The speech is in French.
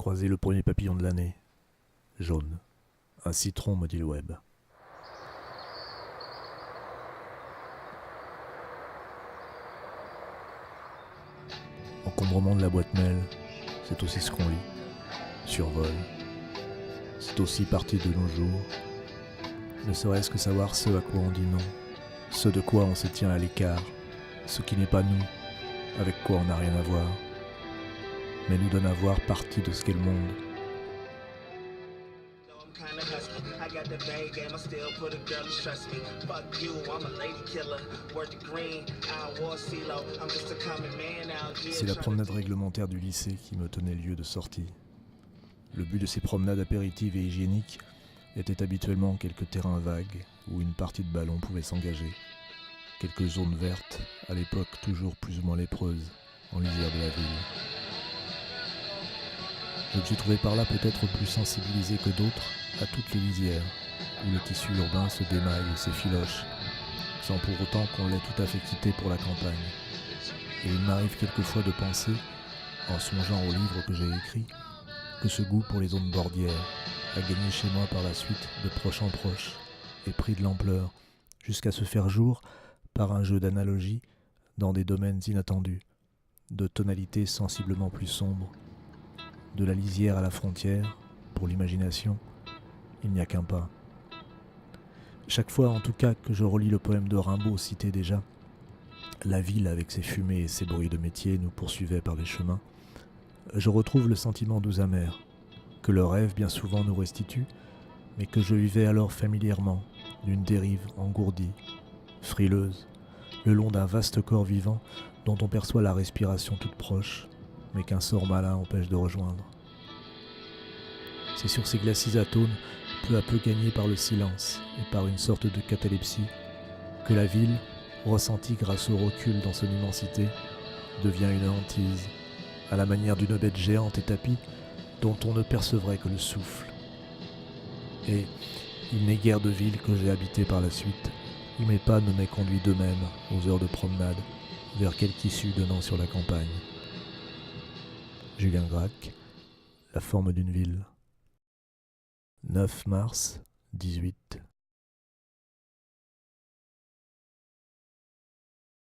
croisé le premier papillon de l'année. Jaune. Un citron, me dit le web. Encombrement de la boîte mail, c'est aussi ce qu'on lit. Survol. C'est aussi partie de nos jours. Ne serait-ce que savoir ce à quoi on dit non, ce de quoi on se tient à l'écart, ce qui n'est pas nous, avec quoi on n'a rien à voir, mais nous donne à voir partie de ce qu'est le monde. C'est la promenade réglementaire du lycée qui me tenait lieu de sortie. Le but de ces promenades apéritives et hygiéniques était habituellement quelques terrains vagues où une partie de ballon pouvait s'engager. Quelques zones vertes, à l'époque toujours plus ou moins lépreuses, en lisière de la ville. Je me suis trouvé par là peut-être plus sensibilisé que d'autres à toutes les lisières, où le tissu urbain se démaille et s'effiloche, sans pour autant qu'on l'ait tout à fait quitté pour la campagne. Et il m'arrive quelquefois de penser, en songeant au livre que j'ai écrit, que ce goût pour les zones bordières a gagné chez moi par la suite de proche en proche et pris de l'ampleur jusqu'à se faire jour par un jeu d'analogies dans des domaines inattendus, de tonalités sensiblement plus sombres. De la lisière à la frontière, pour l'imagination, il n'y a qu'un pas. Chaque fois en tout cas que je relis le poème de Rimbaud cité déjà, la ville avec ses fumées et ses bruits de métier nous poursuivait par les chemins, je retrouve le sentiment doux amer, que le rêve bien souvent nous restitue, mais que je vivais alors familièrement, d'une dérive engourdie, frileuse, le long d'un vaste corps vivant dont on perçoit la respiration toute proche, mais qu'un sort malin empêche de rejoindre. C'est sur ces glacis atones, peu à peu gagnés par le silence et par une sorte de catalepsie, que la ville, ressentie grâce au recul dans son immensité, devient une hantise, à la manière d'une bête géante et tapie dont on ne percevrait que le souffle. Et il n'est guère de ville que j'ai habité par la suite, où mes pas ne m'aient conduit d'eux-mêmes aux heures de promenade vers quelque issue donnant sur la campagne. Julien Gracq, La forme d'une ville. 9 mars 18